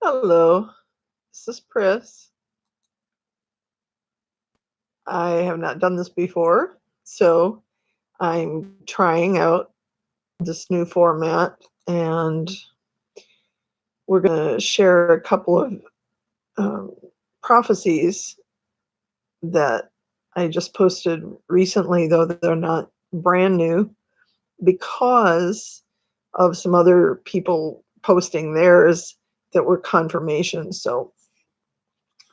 Hello, this is Pris. I have not done this before, so I'm trying out this new format, and we're going to share a couple of um, prophecies that I just posted recently, though they're not brand new, because of some other people posting theirs that were confirmations. So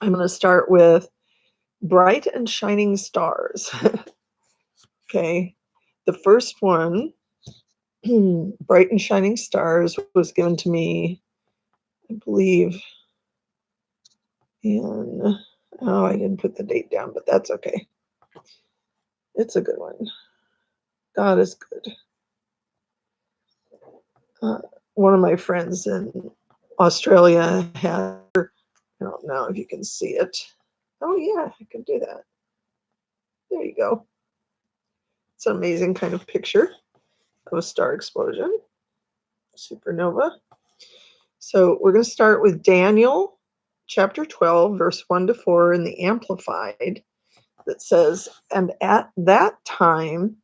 I'm going to start with bright and shining stars. Okay. The first one, Bright and Shining Stars, was given to me, I believe, in, oh, I didn't put the date down, but that's okay. It's a good one. God is good. Uh, One of my friends in Australia had, I don't know if you can see it. Oh, yeah, I can do that. There you go. It's an amazing kind of picture of a star explosion, supernova. So we're going to start with Daniel chapter 12, verse 1 to 4 in the Amplified, that says, "And at that time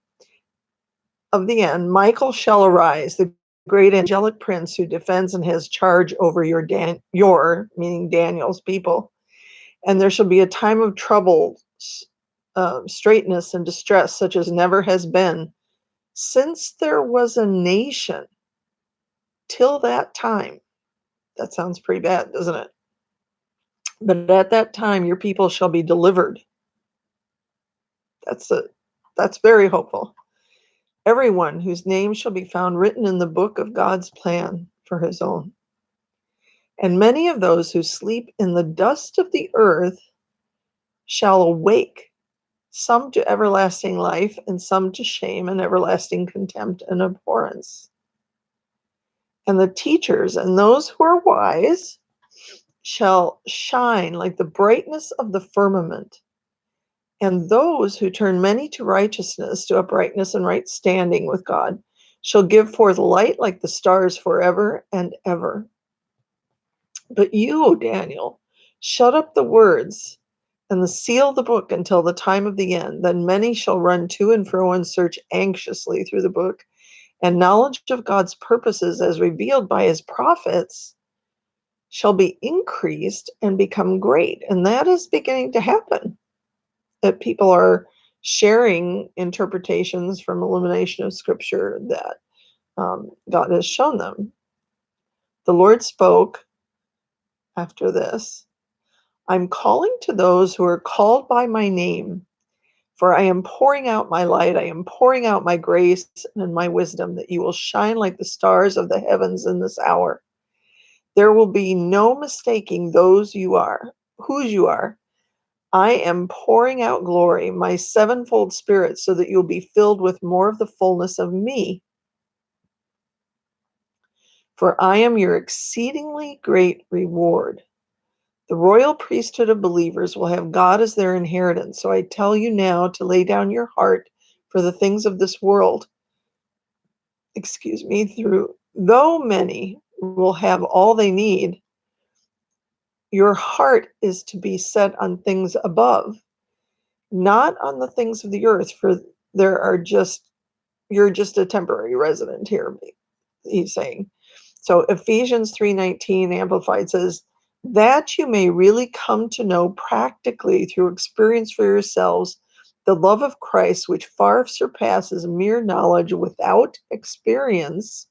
of the end, Michael shall arise, the great angelic prince who defends and has charge over your, meaning Daniel's people. And there shall be a time of trouble, straitness, and distress, such as never has been since there was a nation till that time." That sounds pretty bad, doesn't it? "But at that time your people shall be delivered." That's a that's very hopeful. "Everyone whose name shall be found written in the book of God's plan for his own. And many of those who sleep in the dust of the earth shall awake, some to everlasting life, and some to shame and everlasting contempt and abhorrence. And the teachers and those who are wise shall shine like the brightness of the firmament. And those who turn many to righteousness, to uprightness and right standing with God, shall give forth light like the stars forever and ever. But you, O Daniel, shut up the words and seal the book until the time of the end. Then many shall run to and fro and search anxiously through the book, and knowledge of God's purposes as revealed by his prophets shall be increased and become great." And that is beginning to happen, that people are sharing interpretations from illumination of scripture that God has shown them. The Lord spoke after this, "I'm calling to those who are called by my name, for I am pouring out my light. I am pouring out my grace and my wisdom, that you will shine like the stars of the heavens in this hour. There will be no mistaking whose you are. I am pouring out glory, my sevenfold spirit, so that you'll be filled with more of the fullness of me. For I am your exceedingly great reward. The royal priesthood of believers will have God as their inheritance. So I tell you now to lay down your heart for the things of this world. Though many will have all they need, your heart is to be set on things above, not on the things of the earth, for you're just a temporary resident here," he's saying. So Ephesians 3:19 Amplified says, "That you may really come to know practically through experience for yourselves the love of Christ, which far surpasses mere knowledge without experience,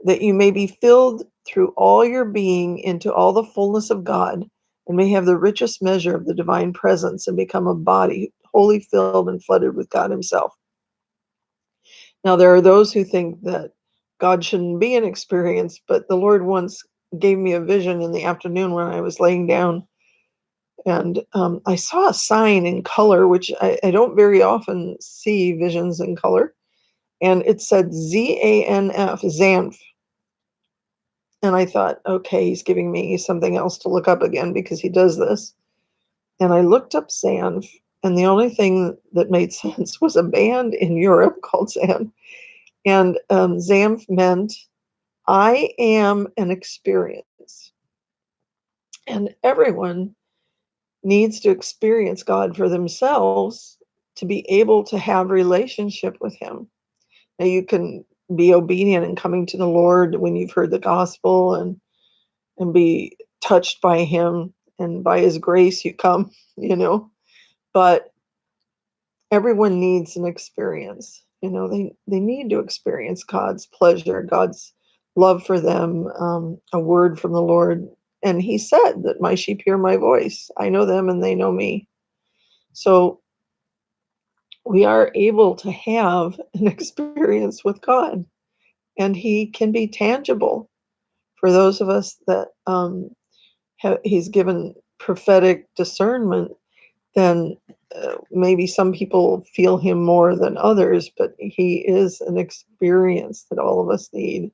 that you may be filled through all your being into all the fullness of God, and may have the richest measure of the divine presence, and become a body wholly filled and flooded with God himself." Now, there are those who think that God shouldn't be an experience, but the Lord once gave me a vision in the afternoon when I was laying down, and I saw a sign in color, which I don't very often see visions in color, and it said ZANF, Zanf. And I thought, okay, he's giving me something else to look up again because he does this. And I looked up Zanf, and the only thing that made sense was a band in Europe called Zanf. And Zanf meant, "I am an experience." And everyone needs to experience God for themselves to be able to have relationship with him. Now you can be obedient in coming to the Lord when you've heard the gospel and be touched by him, and by his grace you come, you know. But everyone needs an experience. They need to experience God's pleasure, God's love for them, a word from the Lord. And he said that my sheep hear my voice. I know them and they know me. So we are able to have an experience with God, and he can be tangible for those of us that he's given prophetic discernment. Then maybe some people feel him more than others, but he is an experience that all of us need.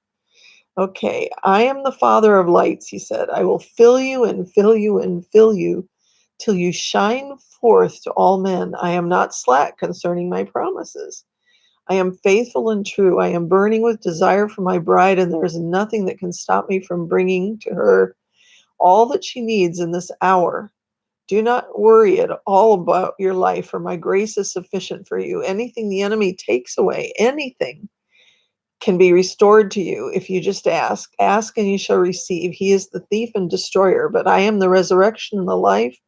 Okay, I am the Father of lights, he said. I will fill you and fill you and fill you till you shine forth to all men. I am not slack concerning my promises. I am faithful and true. I am burning with desire for my bride, and there is nothing that can stop me from bringing to her all that she needs in this hour. Do not worry at all about your life, for my grace is sufficient for you. Anything the enemy takes away, anything, can be restored to you if you just ask. Ask and you shall receive. He is the thief and destroyer, but I am the resurrection and the life.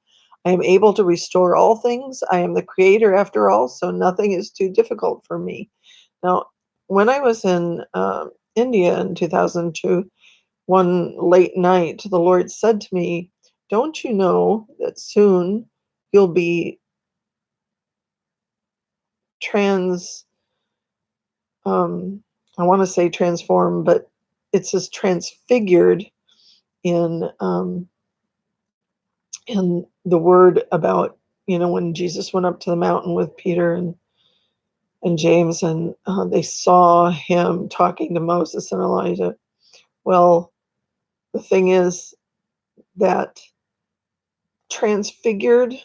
I am able to restore all things. I am the creator after all, so nothing is too difficult for me. Now, when I was in India in 2002, one late night, the Lord said to me, don't you know that soon you'll be trans, um, I want to say transformed, but it says transfigured in the word about, when Jesus went up to the mountain with Peter and James, and they saw him talking to Moses and Elijah. Well, the thing is that transfigured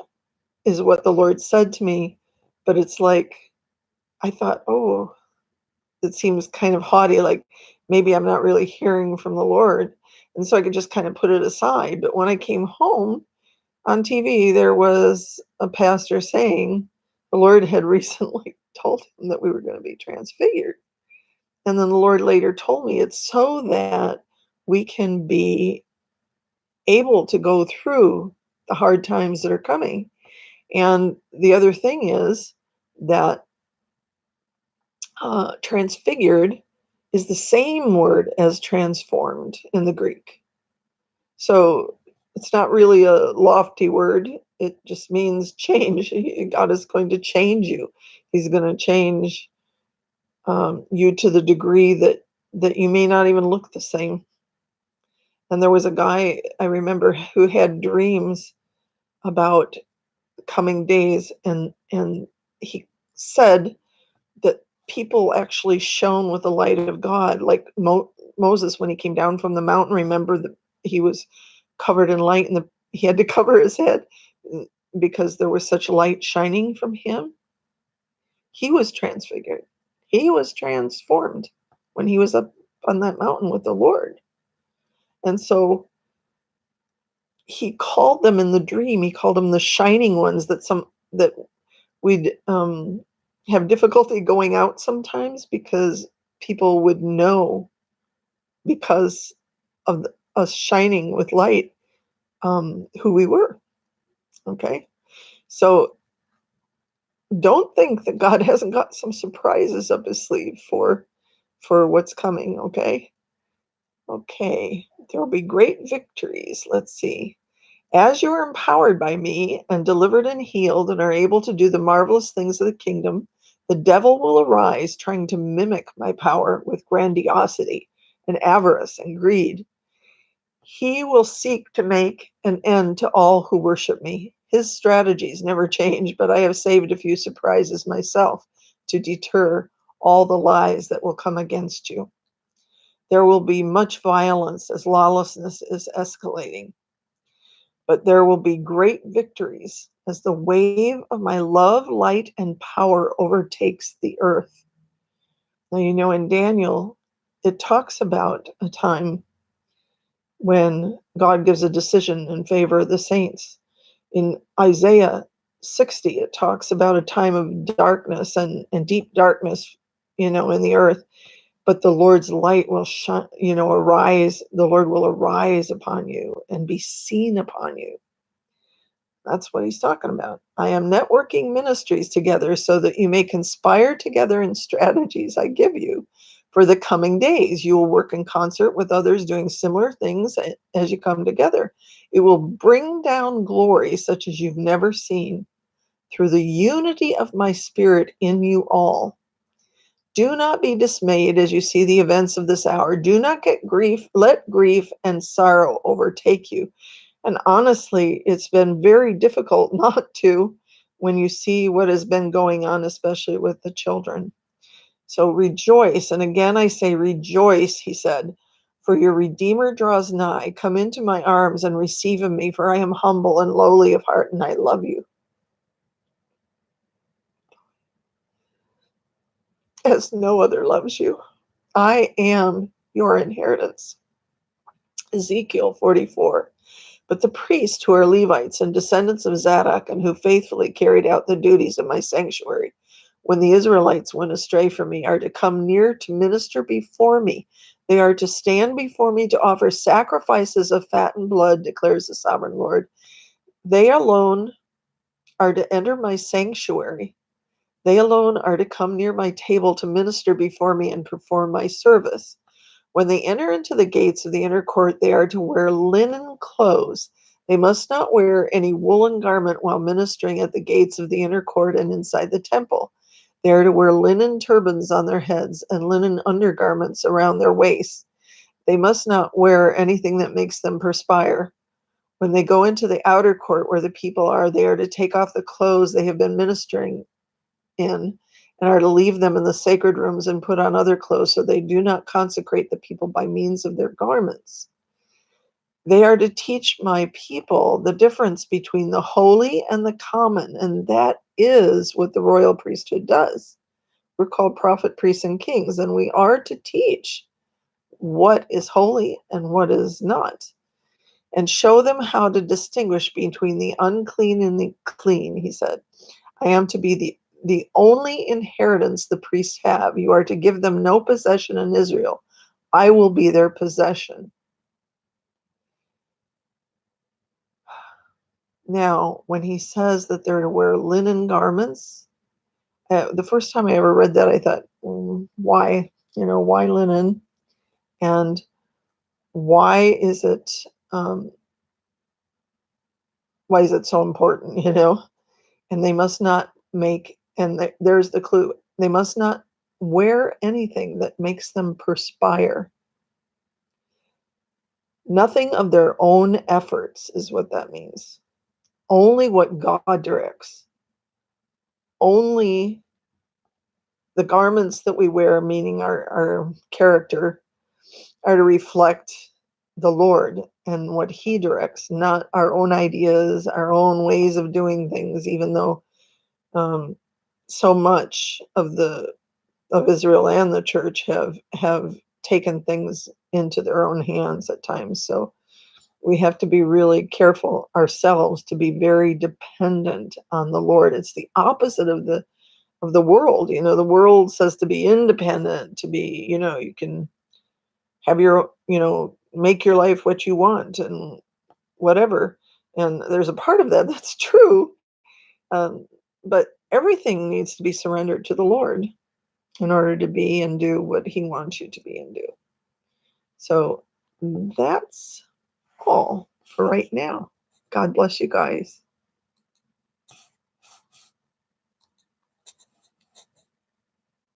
is what the Lord said to me, but it's like, I thought, oh, it seems kind of haughty, like maybe I'm not really hearing from the Lord. And so I could just kind of put it aside. But when I came home on TV, there was a pastor saying the Lord had recently told him that we were going to be transfigured. And then the Lord later told me it's so that we can be able to go through the hard times that are coming. And the other thing is that transfigured is the same word as transformed in the Greek. So it's not really a lofty word. It just means change. God is going to change you. He's going to change you to the degree that you may not even look the same. And there was a guy I remember who had dreams about coming days, and he said that people actually shone with the light of God, like Moses when he came down from the mountain. Remember that he was covered in light, and he had to cover his head because there was such light shining from him. He was transfigured. He was transformed when he was up on that mountain with the Lord. And so he called them in the dream. He called them the shining ones. That we'd have difficulty going out sometimes because people would know because of us shining with light, who we were. Okay, so don't think that God hasn't got some surprises up his sleeve for what's coming. Okay, there will be great victories. Let's see. As you are empowered by me and delivered and healed and are able to do the marvelous things of the kingdom, the devil will arise trying to mimic my power with grandiosity and avarice and greed. He will seek to make an end to all who worship me. His strategies never change, but I have saved a few surprises myself to deter all the lies that will come against you. There will be much violence as lawlessness is escalating, but there will be great victories as the wave of my love, light, and power overtakes the earth. Now, in Daniel, it talks about a time when God gives a decision in favor of the saints. In Isaiah 60, it talks about a time of darkness and deep darkness, in the earth, but the Lord's light will shine, arise. The Lord will arise upon you and be seen upon you. That's what he's talking about. I am networking ministries together so that you may conspire together in strategies I give you for the coming days. You will work in concert with others doing similar things as you come together. It will bring down glory such as you've never seen through the unity of my spirit in you all. Do not be dismayed as you see the events of this hour. Do not let grief and sorrow overtake you. And honestly, it's been very difficult not to when you see what has been going on, especially with the children. So rejoice. And again, I say rejoice, he said, for your Redeemer draws nigh. Come into my arms and receive of me, for I am humble and lowly of heart, and I love you as no other loves you. I am your inheritance. Ezekiel 44. But the priests who are Levites and descendants of Zadok and who faithfully carried out the duties of my sanctuary when the Israelites went astray from me are to come near to minister before me. They are to stand before me to offer sacrifices of fat and blood, declares the sovereign Lord. They alone are to enter my sanctuary. They alone are to come near my table to minister before me and perform my service. When they enter into the gates of the inner court, they are to wear linen clothes. They must not wear any woolen garment while ministering at the gates of the inner court and inside the temple. They are to wear linen turbans on their heads and linen undergarments around their waists. They must not wear anything that makes them perspire. When they go into the outer court where the people are, they are to take off the clothes they have been ministering in and are to leave them in the sacred rooms and put on other clothes so they do not consecrate the people by means of their garments. They are to teach my people the difference between the holy and the common, and that is what the royal priesthood does. We're called prophet, priests, and kings, and we are to teach what is holy and what is not, and show them how to distinguish between the unclean and the clean, he said. I am to be the only inheritance the priests have. You are to give them no possession in Israel. I will be their possession. Now, when he says that they're to wear linen garments, the first time I ever read that, I thought, why? Why linen? And why is it? Um, why is it so important? And they must not make. And there's the clue. They must not wear anything that makes them perspire. Nothing of their own efforts is what that means. Only what God directs. Only the garments that we wear, meaning our character, are to reflect the Lord and what He directs, not our own ideas, our own ways of doing things, even though so much of Israel and the church have taken things into their own hands at times. So we have to be really careful ourselves to be very dependent on the Lord. It's the opposite of the world. The world says to be independent, to be, you can have your, make your life what you want and whatever. And there's a part of that that's true. Um, but everything needs to be surrendered to the Lord in order to be and do what He wants you to be and do. So that's all for right now. God bless you guys.